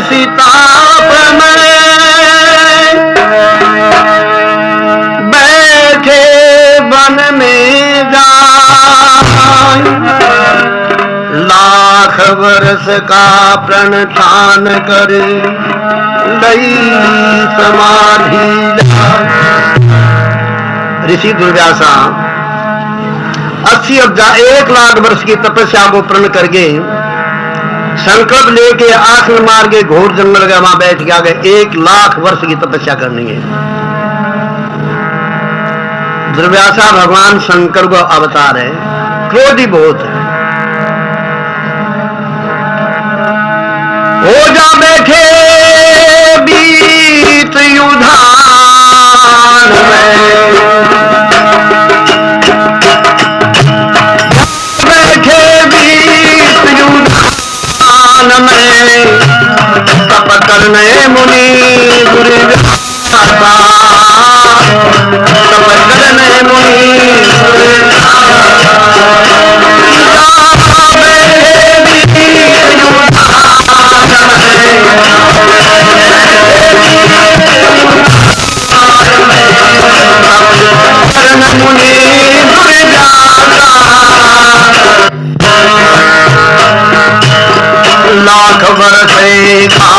सीताप में बैठे वन में जाए, लाख वर्ष का प्रण ठान कर लई समाधि। ऋषि दुर्व्यासा 80 अब्जा 1 लाख वर्ष की तपस्या को प्रण करके संकल्प लेके आखिर मार के घोर जंगल गया, वहां बैठ के आ गए। 1 लाख वर्ष की तपस्या करनी है। दुर्व्यासा भगवान शंकर को अवतार है, क्रोधी बहुत है। हो जा बैठे बीत युधान में, बैठे बीत युधान में, तप करने मुनि दुर्व्यासा, तप करने मुनि लाख वर्ष का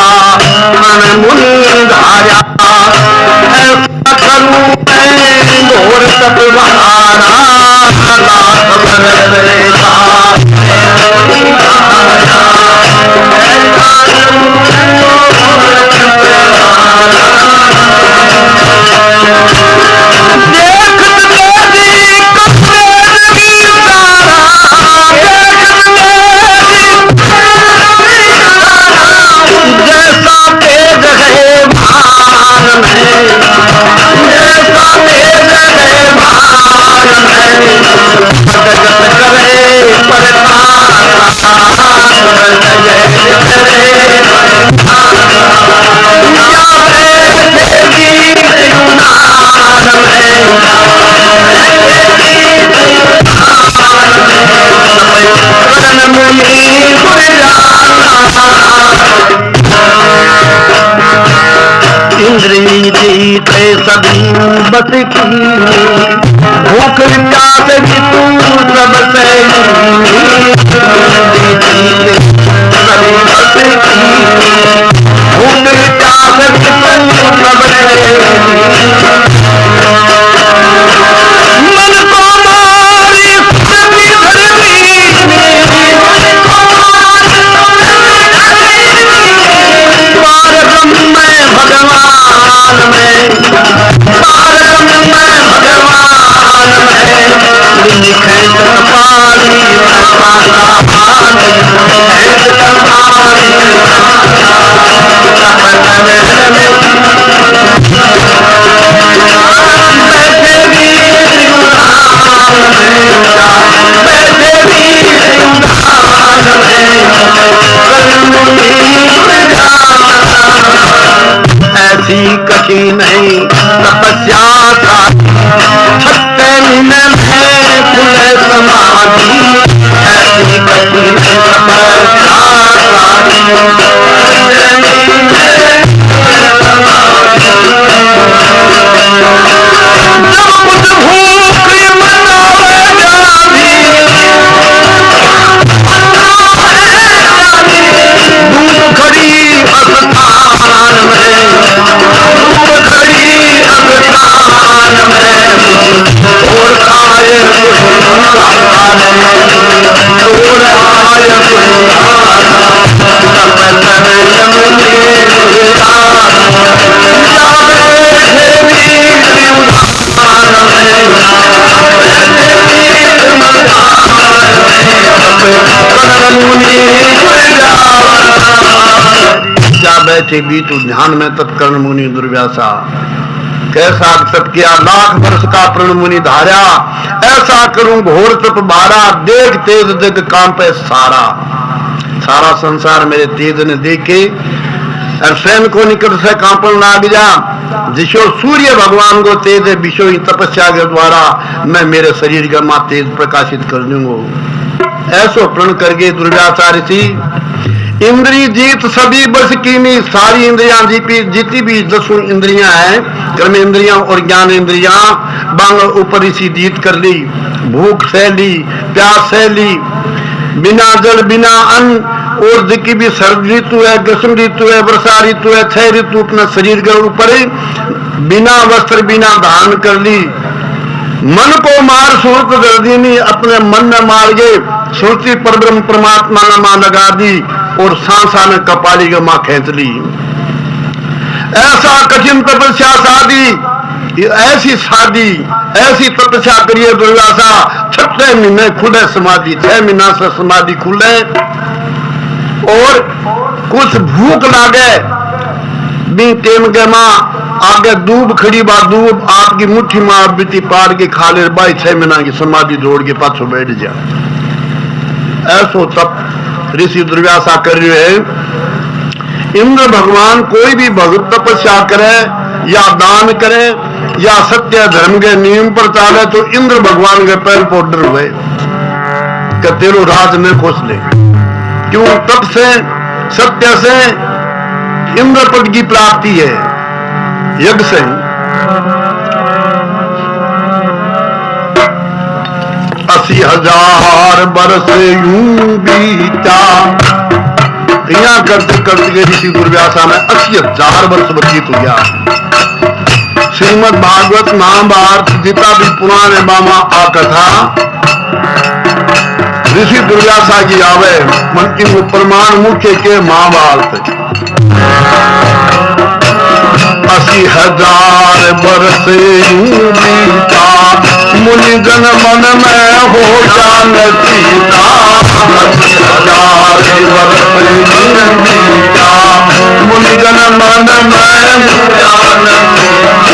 मन मुनि धारा, ऐसा करूं मैं घोर तप बहारा। लाख वर्ष का इंद्री जीते सभी बस की, भूख प्यास भी तू सब सही। सभी बस की, भूख प्यास भी तू सब सही। मन को मारी सभी धरती में, पारब्रह्म में भगवान में, पारब्रह्म में भगवान में, लिखे पाली ऐसी कठी नहीं तपस्या का, छत्ते में फूल समाधि। ऐसी कठी नहीं तपस्या जब कुछ भूख मनावे जाती, धूप खड़ी अस्पताल में, धूप खड़ी अस्पताल में, और आए और जा बैठे बीतु ध्यान में तत्कर्ण मुनि दुर्व्यासा। कैसा तप किया, लाख वर्ष का प्रण मुनि धारा, ऐसा करूं घोर तप बारा। देख तेज जग काम पे सारा, सारा संसार मेरे तेज ने देखे और स्वयं को निकट से कांपन लाग जा। जिसो सूर्य भगवान को तेज विषो तपस्या के द्वारा मैं मेरे शरीर का मां तेज प्रकाशित कर दूंगा। ऐसो प्रण करके दुर्व्यासा ऋषि इंद्री जीत सभी बस कीनी, सारी इंद्रियां जीती भी 10 इंद्रियां हैं, कर्म इंद्रियां और ज्ञान इंद्रियां, बांग ऊपर इसी जीत कर ली। भूख सह ली, प्यास सह ली, बिना जल बिना अन्न, और जिकी भी सर्द ऋतु है, ग्रीष्म ऋतु है, वर्षा ऋतु है, 6 ऋतु अपने शरीर के ऊपर बिना वस्त्र बिना धारण कर ली। मन को मार सूरत दर्दीनी, अपने मन में मार गए, सुरती परब्रह्म परमात्मा ने मां लगा दी और सांसा ने कपाली के मां खेच ली। ऐसा कठिन तपस्या साधी, ऐसी शादी, ऐसी तपस्या करिए दुर्वासा, 6 महीने खुले समाधि, 6 महीना से समाधि खुले, और कुछ भूख लागे बी टेम के मां आगे दूब खड़ी बा, दूब आपकी मुट्ठी में आप बीती पार के खा ले, बाई 6 महीना की समाधि जोड़ के पाछो बैठ जा। ऐसो तप ऋषि दुर्व्यासा कर रहे हैं। इंद्र भगवान कोई भी भगत तपस्या करे या दान करे या सत्य धर्म के नियम पर चाले तो इंद्र भगवान के पैर पोडर हुए कि तेरो राज में खोस ले। क्यों? तप से, सत्य से इंद्र पद की प्राप्ति है, यज्ञ से। 80,000 बरस यूं बीता, यहाँ करते करते ऋषि दुर्व्यासा में 80,000 वर्ष व्यतीत हो गया। श्रीमद भागवत महाभारत जितना भी पुराने बामा आ कथा ऋषि दुर्व्यासा की आवे, मन की प्रमाण मुख्य के महाभारत। 80,000 बरस यूं बीता, मुनिजन मन में हो जान सीता। 80,000 बरस यूं बीता, मुनिजन मन में हो जान सीता।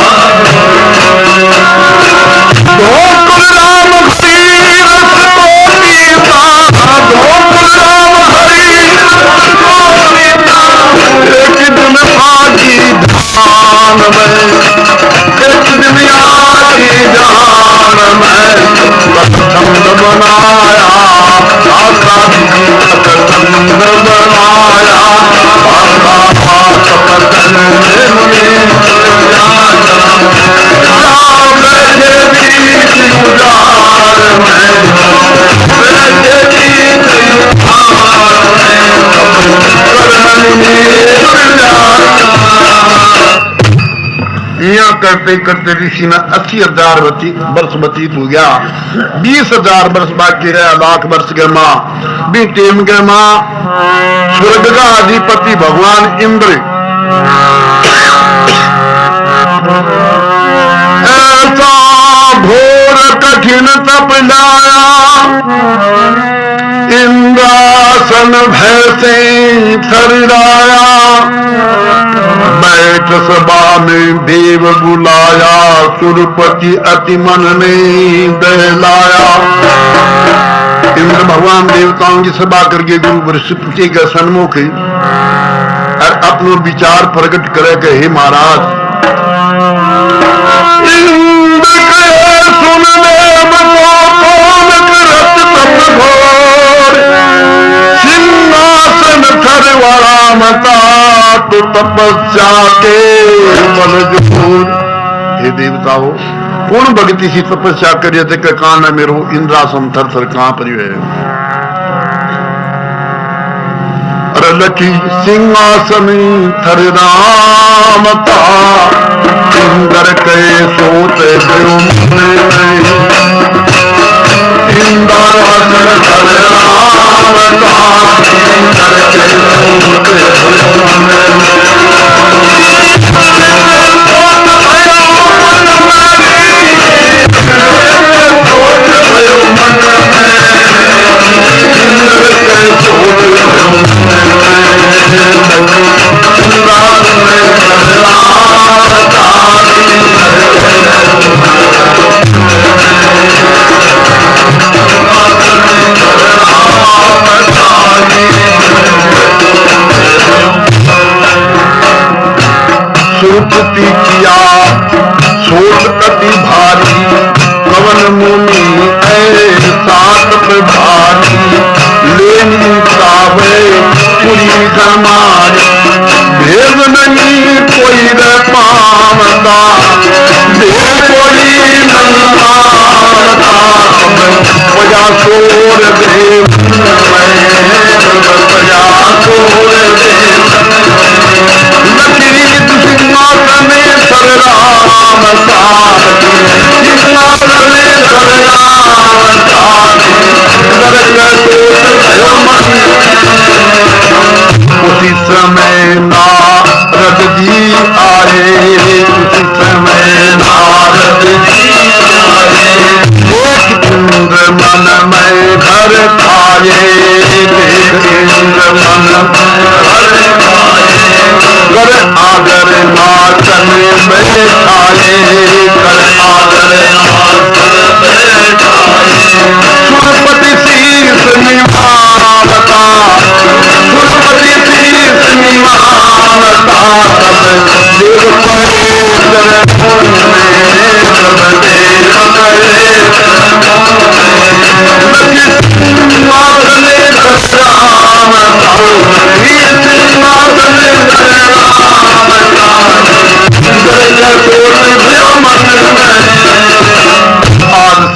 गोकुल राम तीरथ को पीता, गोकुल राम हरि को पीता। एक दिन आजी जान में, एक दिन आजी जान में, छंद बनाया आका छंद बनाया, आका पात पतन मुनि यहाँ करते करते ऋषि में 80,000 वर्ष व्यतीत हो गया। 20,000 वर्ष बाकी रहा, लाख वर्ष के माँ भी टेम के माँ स्वर्ग का अधिपति भगवान इंद्र ऐसा घोर कठिन तप लाया, इंद्रासन भय से थर्राया। बैठ सभा में देव बुलाया, सुरपति अति मन में दहलाया। इंद्र भगवान देवताओं की सभा करके गुरु बृहस्पति के सन्मुख और अपनो विचार प्रकट करे कि हे महाराज, इंद्र कहे सुन देव को कौन करत तप घोर, सिंहासन थरवाड़ा मता तो तपस्या के बल जोर। हे देवताओं, कौन भक्ति सी तपस्या करिए थे कान मेरो इंद्रासन थर थर कांप रही है। लखी सिंहासन थर रामता, इंद्र के सोते इंद्रासन थर रामता, इंद्र के सोते सुरपति किया सोच अति भारी, कवन मुनि ऐसा तप भारी। लेनी कावे पुरी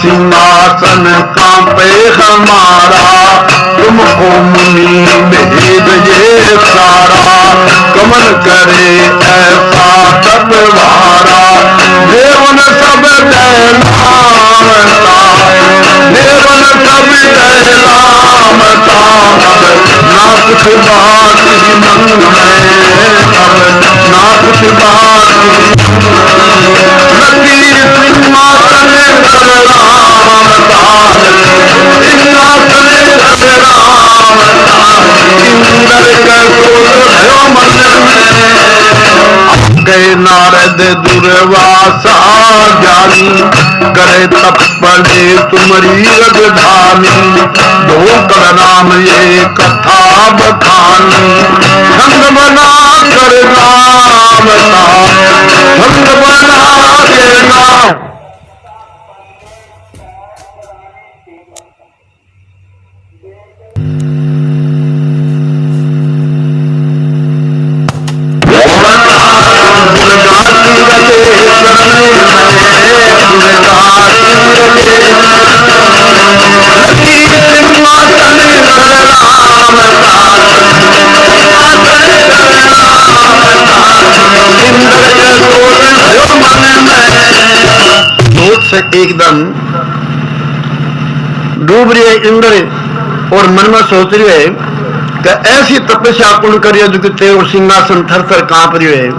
सिंहासन कांपे हमारा, तुमको मुनि भेद ये सारा, कमन करे ऐसा तब भारा, देवन सब दहलामता, देवन सब दहलामता, ना कुछ बाकी मन में, ना कुछ बाकी लकी सिंहासन रामता, सिंहासन रामता, इंद्र का क्रोध भयो मन में, गए नारद दुर्वासा ज्ञानी, करे तत्परे तुम्हारी राजधानी, दो कर नाम ये कथा बखानी, संग बना कर नाम था, संग बना के नाम। से एकदम डूब रहे इंद्र और मन में सोच रहे कि ऐसी तपस्या पूर्ण करिए जो कि तेरो सिंहासन थर थर कांप रहे है,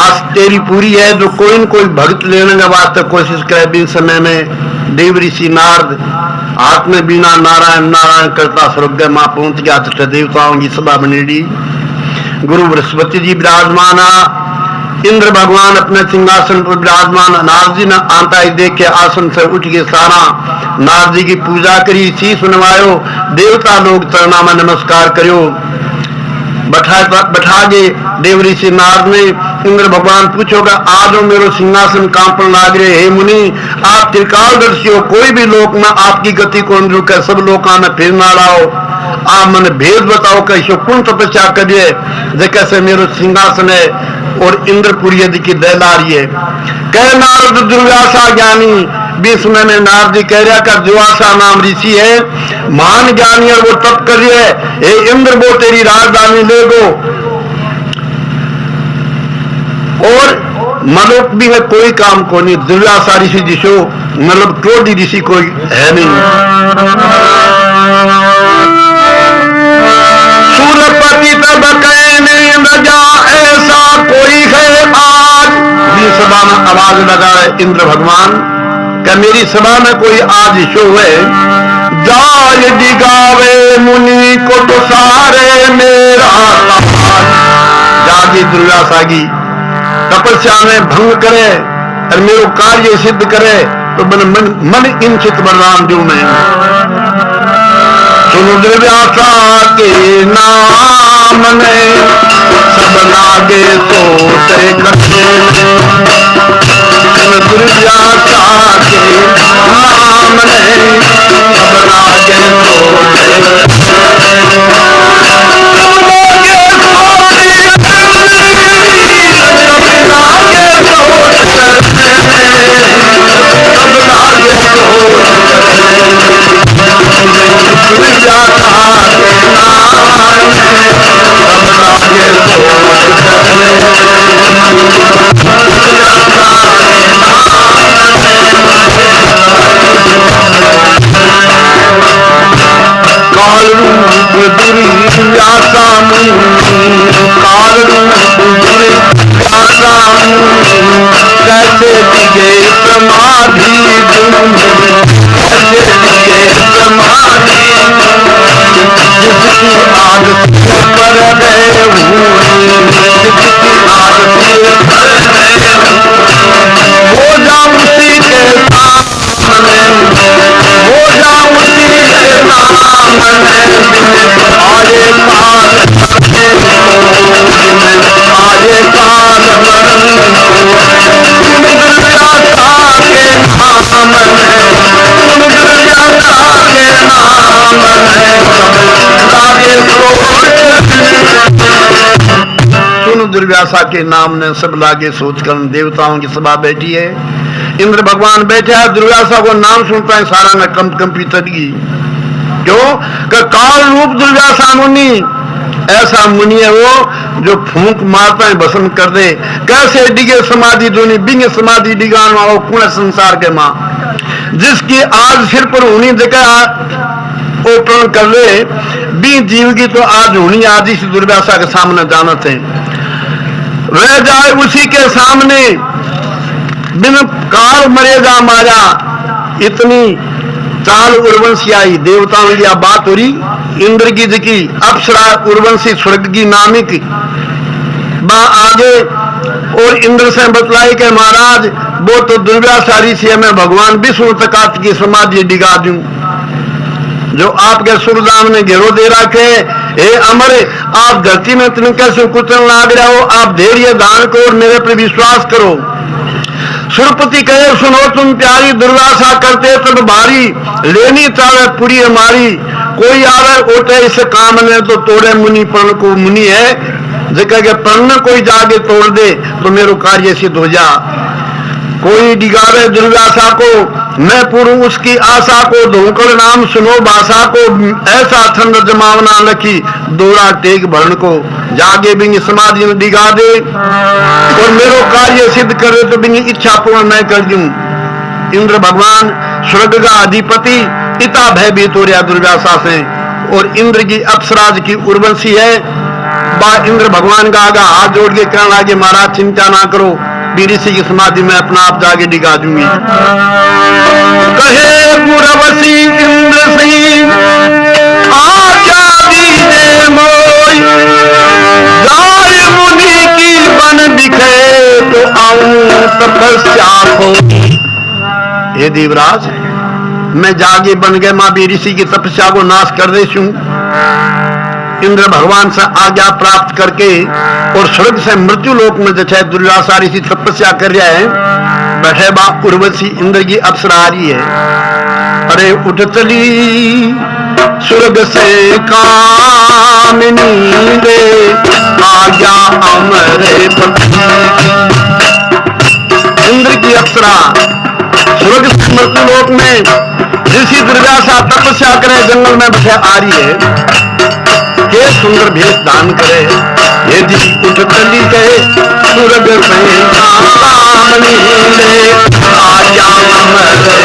आज तेरी पूरी है, जो कोई न कोई भक्त लेने के वास्ते कोशिश करे। भी समय में देव ऋषि नारद हाथ में बिना नारायण नारायण करता स्वर्ग मां पहुंच गया, तो देवताओं की सभा बनेगी। गुरु बृहस्पति जी विराजमाना, इंद्र भगवान अपने सिंहासन पर विराजमान, नारद जी ने आता ही देख के आसन से उठ के सारा नारद जी की पूजा करी, शीश नवायो, देवता लोग चरणा में नमस्कार करो, बैठा गए। देव ऋषि नारद ने इंद्र भगवान पूछोगा आज मेरो सिंहासन कांपन लाग रहे, हे मुनि आप त्रिकालदर्शी हो, कोई भी लोक में आपकी गति को रुके, सब लोका में फिर ना लाओ, आप मन भेद बताओ, कैसे कौन तपस्या करिए जैसे मेरो सिंहासन है और इंद्रपुरी यदि की दहला रही है। कह नारद दुर्वासा ज्ञानी, बीच में नारद जी कह रहा का दुर्वासा नाम ऋषि है, महान ज्ञानी, और वो तप कर रही है, हे इंद्र वो तेरी राजधानी ले गो, और मलोक भी है कोई काम को नहीं, दुर्वासा ऋषि जिसो मतलब क्रोधी ऋषि कोई है नहीं। सूरपति तब कहने लगा ऐसा कोई है आज, भी सभा में आवाज लगा है इंद्र भगवान क्या मेरी सभा में कोई आज शो है, जाय दिगावे मुनि को तो सारे मेरा जागी दुर्वासा की तपस्या में भंग करे और मेरो कार्य सिद्ध करे तो मन इंचित बलराम जो मैं सुनो दुर्वासा के नाम ने सब लागे सोते कथे, दुर्वासा के नाम ने सब लागे काल रूप दुर्वासा काल रूप दुर्वासा कैसे दिगे समाधि कैसे दिगे समाधि जिसकी आग पर गए जिसकी आग पर गए हो जाऊं उसी के सामने, हो जाऊं उसी के सामने, आए काल आए काल दुर्वासा के नाम है, दुर्वासा के नाम है, लागे सुन दुर्वासा के नाम ने सब लागे सोच कर देवताओं की सभा बैठी है। इंद्र भगवान बैठे है, दुर्वासा को नाम सुनता है सारा में कंपी तड़गी। क्यों? कि काल रूप दुर्वासा मुनि ऐसा मुनि है वो जो फूंक मारता है भस्म कर दे। कैसे डिगे समाधि दोनी बिंग समाधि डिगान वो पूर्ण संसार के मां जिसकी आज सिर पर होनी जगह ओपन कर ले बी जीव की तो आज होनी आदि से दुर्वासा के सामने जाना थे। वह जाए उसी के सामने बिन काल मरेगा मारा। इतनी चाल उर्वंशी आई देवताओं की बात हो रही। इंद्र की जिकी अप्सरा उर्वंशी स्वर्ग की नामिक बा आगे और इंद्र से बतलाई के महाराज वो तो दुर्व्यासा ऋषि मैं भगवान विष्णु तकात की समाधि डिगा दूं जो आपके सुरदाम ने घेरो दे रखे। हे अमर आप धरती में तिनके से कुचल लाग रहे हो, आप धैर्य धारण करो और मेरे पर विश्वास करो। सुरपति कहे सुनो तुम प्यारी दुर्वासा करते तब भारी लेनी चाहे पूरी हमारी। कोई आवे ओटे इस काम ने तो तोड़े मुनि पण को मुनि है जगह के पण कोई जाके तोड़ दे तो मेरो कार्य सिद्ध हो जा। कोई डिगावे दुर्वासा को मैं पूर्ण उसकी आशा को धोकर नाम सुनो भाषा को। ऐसा छंद जमावना लखी दोरा टेक भरण को जागे बिंग समाधि में डिगा दे और मेरो कार्य सिद्ध करे तो बिंग इच्छा पूर्ण मैं कर दूं। इंद्र भगवान स्वर्ग का अधिपति पिता भयभीत हो रहा दुर्वासा से और इंद्र की अप्सराज की उर्वशी है बा इंद्र भगवान का आगा हाथ जोड़ के कहने लगे महाराज चिंता ना करो ऋषि की समाधि में अपना आप जाके डिगा दूंगी। कहे पुरवसी इंद्र सिंह आज्ञा दीजिए मोय जाय मुनि की बन दिखे तो आऊं तपस्या को। हे देवराज मैं जागे बन गए मां ऋषि की तपस्या को नाश कर दे छू। इंद्र भगवान से आज्ञा प्राप्त करके और स्वर्ग से मृत्यु लोक में जैसे दुर्वासा ऋषि तपस्या कर रहा है बैठे बा उर्वशी इंद्र की अप्सरा आ रही है। अरे उठ चली स्वर्ग से कामिनी रे आज्ञा अमरे पति। इंद्र की अप्सरा स्वर्ग से मृत्यु लोक में ऋषि दुर्वासा तपस्या करे जंगल में बैठे आ रही है। के सुंदर भेष दान करे यदि उठ चली गए स्वर्ग से कामिनी रे आज्ञा अमरे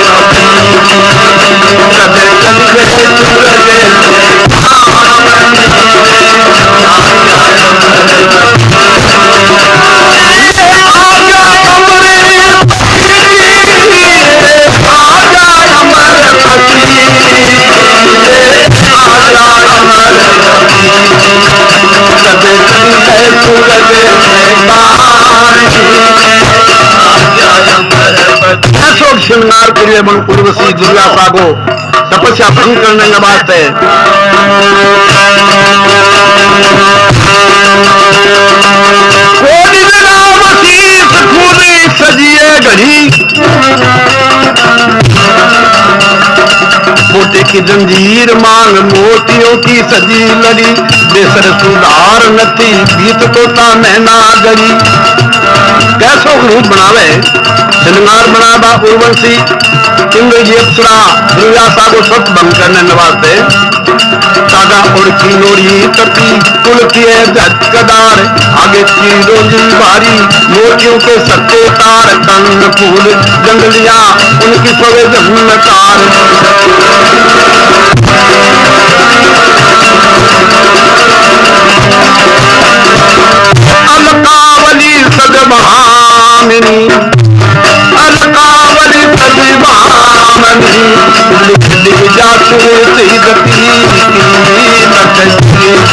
श्रृंगार करिए मन उर्वशी दुर्वासा को तपस्या भंग करने का बात है। सजिए घड़ी मोटे की जंजीर मांग मोतियों की सजी लड़ी बेसर सुधार नथी बीत तोता मैना गरी। कैसो रूप बनावे श्रृंगार बनावा उर्वशी इंद्र जी अप्सरा दुर्वासा को सत भंग करने वास्ते ताजा और किनोरी तपी कुल किए झटकदार आगे चीरोली भारी मोतियों के सत्ते तार कन्न फूल जंगलियां उनकी सवे जन्नतार। अलकावली सजभामिनी अलकावली सजभामिनी लिख लिख जासुर सी गति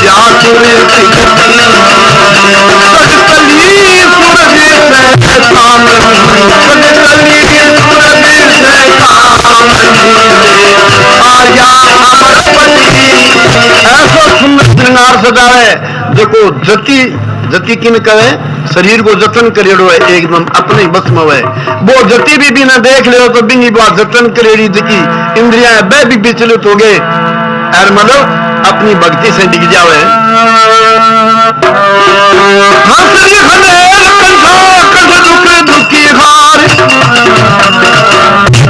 जासुर सी गति सजतली सुरभि से कामनी सजतली सुरभि से कामनी आया अमरपति। ऐसा सुंदर श्रृंगार सजावे देखो जति जति किन कहे शरीर को जतन करेड़ो है एकदम अपने बस में है वो जति भी बिना देख ले तो बिंगी बात जतन करेड़ी दिखी इंद्रियां बह भी विचलित हो गए और मतलब अपनी भक्ति से डिग जावे। दुखी हार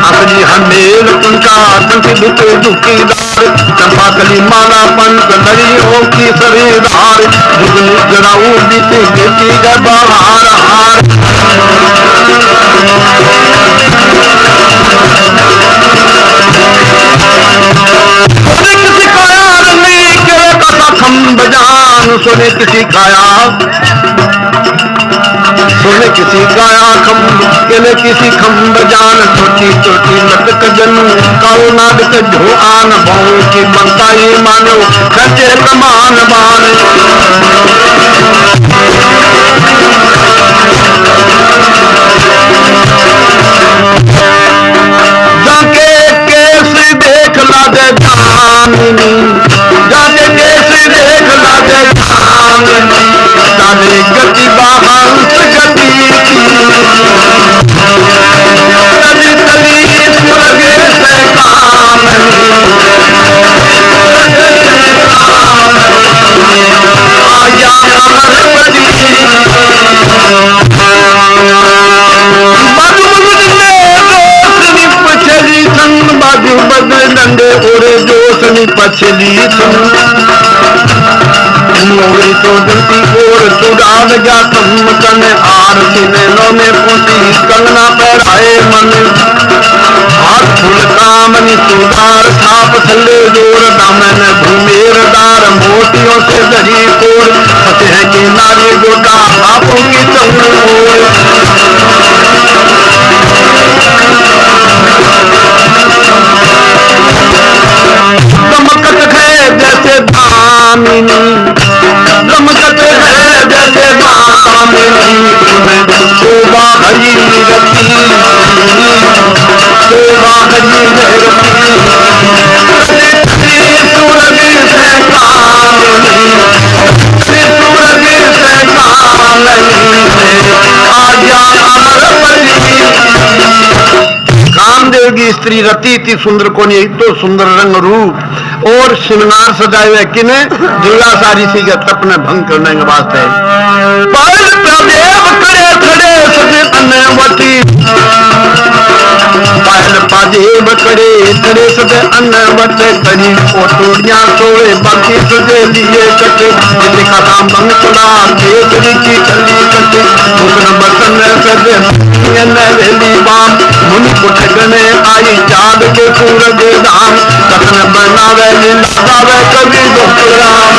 असली हमेल तुमका तुमकी दुखे दुखीदार चंपा कली माला पंच लड़ियों की सरीदार जुगनी जड़ाऊ बीती बीती गए हार हार किसी काया रंगी के कथा खम्ब जान सुने किसी काया सोने किसी गाया खम्ब केले किसी खम्ब जान छोटी छोटी लटक जनू कालो नादक ढोआन बहु की बनताई मानो खचे कमान बान जाके केस देख ला दे जामिनी जाके केस देख ला दे जामिनी ताले गति बाहंस गति तली तली लगे से काम आया अमरपति बाजू बदले दोसनी पछली संग बाजू बदले डंडे ओरे दोसनी पछली संग मोरी तो जंती और चुड़ाल गया तुम कने आरती नैनों में पूछी कंगना पहराए मन हाथ फुल कामनी सुधार छाप थले जोर दामन घूमेरदार मोतियों से दरी कोर फतेह की नारी गोटा बापों की चंगोर चमकत है जैसे दामिनी चमकत है जैसे दामिनी शोभा हरी रती शोभा हरी रती सूरज से कामनी सूरज से कामनी आजा अमरपति कामदेव की स्त्री रति थी सुंदर को नहीं तो सुंदर रंग रूप और श्रृंगार सजाए हुए किने दुर्गा सारी सी के तप ने भंग करने के वास्ते पर प्रदेव करे खड़े सजे अन्नवती पहल पाजेब करे खड़े सजे अन्नवत करी ओटोड़ियां सोए बाकी सजे लिए कटे जिसे का नाम भंग चला केसरी की कली कटे मुकन बसन सजे वेली बाम मुनि कुछ गने आई चाँद के सूरज धाम कथन बनावे लीलावे कवि दुखराम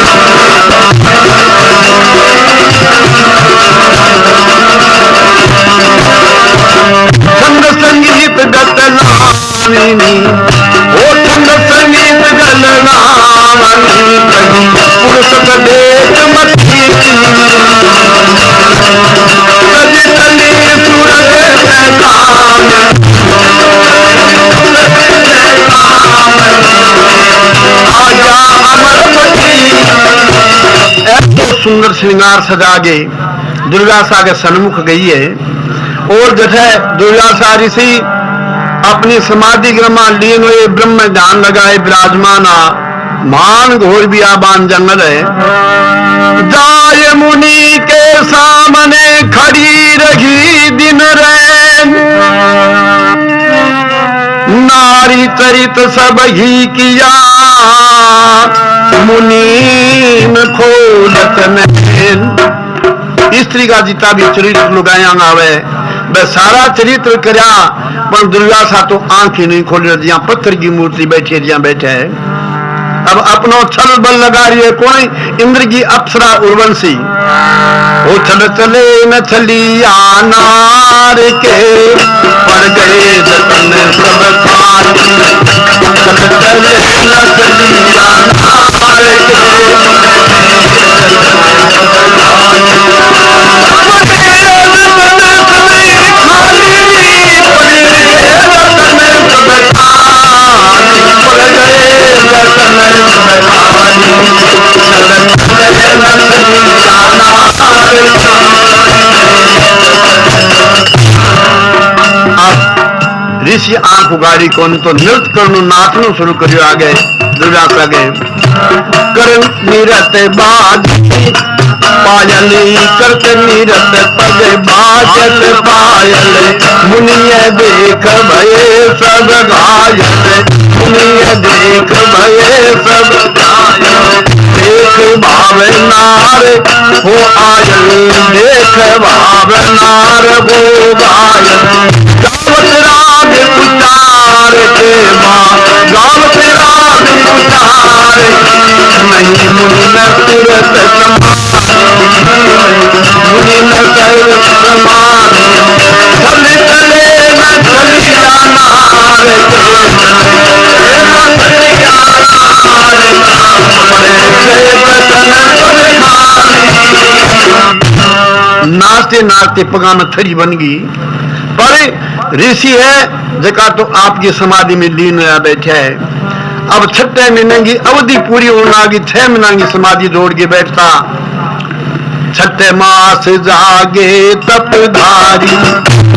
छंद संगीत गतलामिनी ओ छंद संगीत गलनामनी कही पुरुष देख मती कभी तली सूरज से काम आजा अमरपति ऐसे सुंदर श्रृंगार सजा के दुर्गा सा के सन्मुख गई है और जठे दुर्गा सा ऋषि अपनी समाधि ग्रमा लीन हुए ब्रह्म ध्यान लगाए विराजमाना मान घोर बियाबान जंगल है जाय मुनि के सामने खड़ी रही दिन रैन नारी चरित सब ही किया मुनीन खोलत नैन स्त्री का जितना भी चरित्र लुगाया आवे वह सारा चरित्र करया पर दुर्गा सा तो आंख ही नहीं खोल रही पत्थर की मूर्ति बैठी दिया बैठे है अब अपनो छल बल लगा रही है कोई इंद्र की अप्सरा उर्वंशी वो चल चले न चलिया नार के पड़ गए जतन सब खार चल चले न चलिया नार के ऋषि आंख उगाड़ी कौन तो नृत्य करनो नाचनो शुरू करियो आगे दुर्गा आगे कर निरत बाज पायल करत नीरत पग बाजत पायल मुनिय देख भये सब घायल मुनिय देख भये सब घायल देख भावनार हो आयल देख भावनार हो गायल गावत राग उतार के माँ गावत राग उतार नहीं मुनि न तुरत मुनि न कर समान चल चले न चलिया नार नाचते नाचते पगा में थरी बन गई। पर ऋषि है जका तो आपकी समाधि में लीन रहा बैठा है। अब 6 महीने की अवधि पूरी होना की 6 महीने की समाधि जोड़ के बैठता। 6 मास जागे तपधारी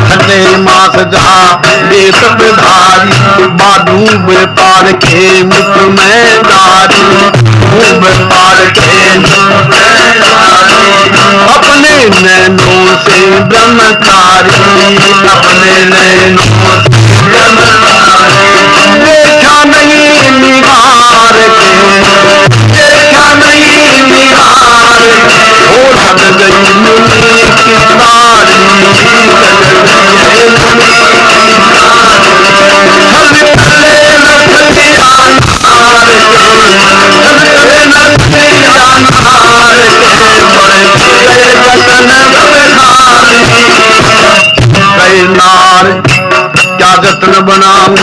6 मास जागे तपधारी बाडूब पार के मुख में दारी डूब पार के अपने नैनों से ब्रह्मचारी अपने नैनों से ब्रह्मचारी देखा नहीं निहार के देखा नहीं निहार हो लग गई मुनि की तारी नार क्या जतन बनाऊं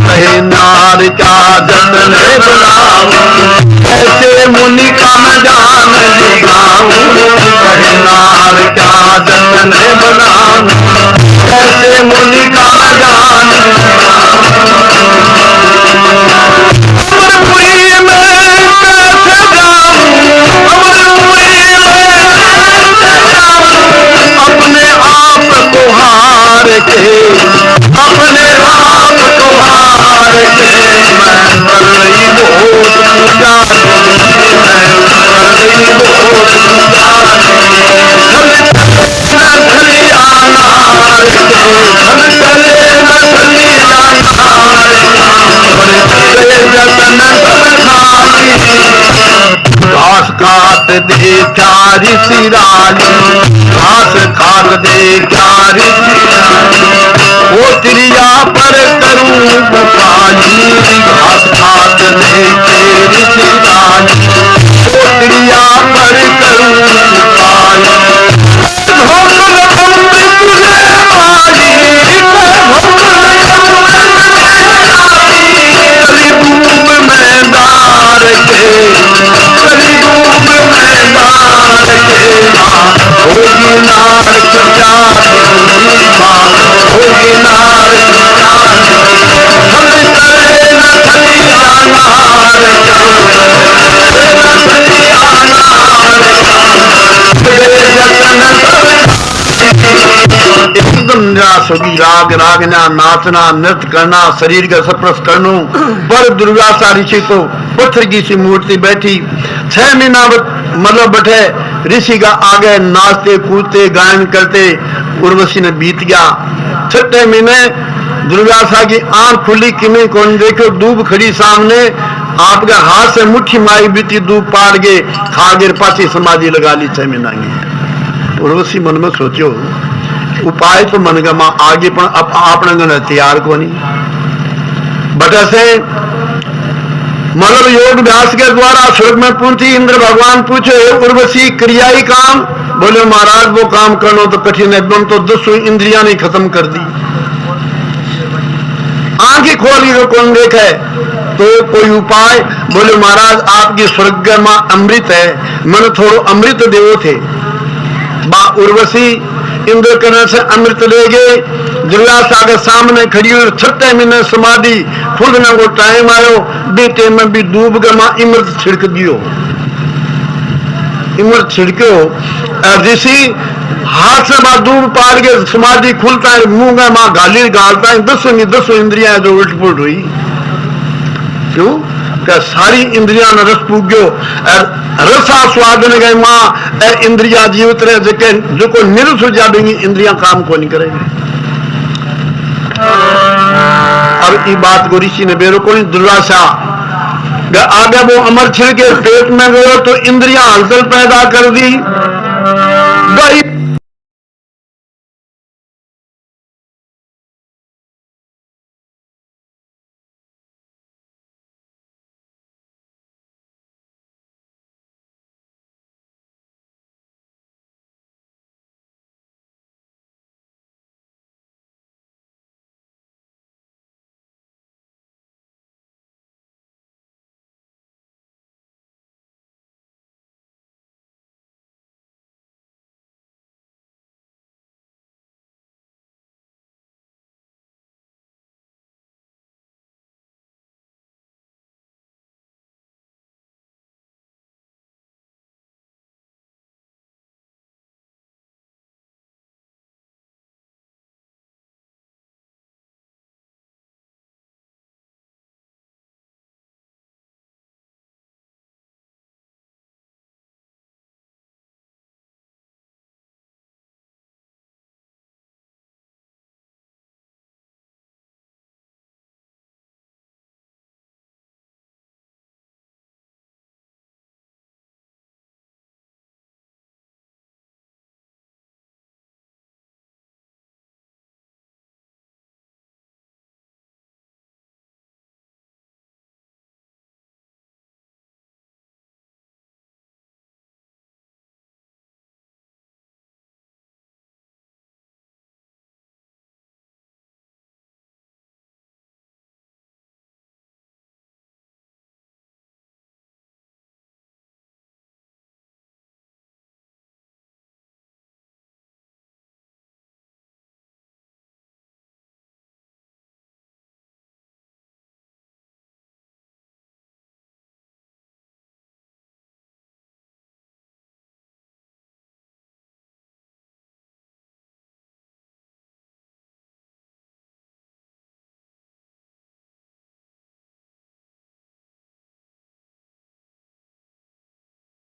कहे नार क्या जतन बनाऊं ऐसे मुनि का मैं जान दिखाऊं कहे नार क्या जतन बनाऊं ऐसे मुनि का मैं जान अमरपुरी में कैसे जाऊं अमरपुरी में अपने आप को हार के अपने आप को हार के मैं कर रही बहुत पूजा मैं कर रही बहुत पूजा घास काट दे प्यारी सिराली घास काट दे प्यारी सिराली वो त्रिया पर करूं पुकारी घास काट दे तेरी सिराली वो त्रिया पर करूं पुकारी होगी नार क्या होगी नार एकदम निराश होगी। राग रागना नाचना नृत्य करना शरीर का स्पर्श करना पर दुर्वासा ऋषि को पत्थर की सी मूर्ति बैठी 6 महीना मतलब बैठे ऋषि का आगे नाचते कूदते गायन करते उर्वशी ने बीत गया। 6 महीने दुर्वासा की आंख खुली किमें कौन देखो दूब खड़ी सामने आपके हाथ से मुट्ठी मारी बीती दूब पार गए खा गिर पाची समाधि लगा ली 6 महीना की। उर्वशी मन में सोचो उपाय तो मन गमा आगे पण आपने गण तैयार को नहीं बट ऐसे मतलब योग अभ्यास के द्वारा स्वर्ग में पहुंची। इंद्र भगवान पूछे उर्वशी क्रिया ही काम बोले महाराज वो काम करना तो कठिन एकदम तो 10 इंद्रियां नहीं खत्म कर दी। आंखें खोली तो कौन देखे तो कोई उपाय बोले महाराज आपकी स्वर्ग में अमृत है मैंने थोड़ो अमृत देवो थे बा उर्वशी इंद्र कर्ण से अमृत ले गए। दुर्वासा के सामने खड़ी हुई 6 महीने समाधि खुद न को टाइम आयो बेटे में भी डूब गया इमृत छिड़क दियो इमृत छिड़को ऋषि हाथ से बात डूब पार के समाधि खुलता है मुंह में गाली गालता है 10 इंद्रियां जो उल्ट पुलट हुई क्यों कि सारी इंद्रिया न रस पूग्यो रसा स्वाद न गए मां ए इंद्रिया जीवित रहे जेके जो निरस हो जा इंद्रिया काम को नहीं करेंगे। अब ये बात को ऋषि ने बेरो को दुर्वासा आगे वो अमर छिड़ के पेट में गयो तो इंद्रिया हलचल पैदा कर दी गई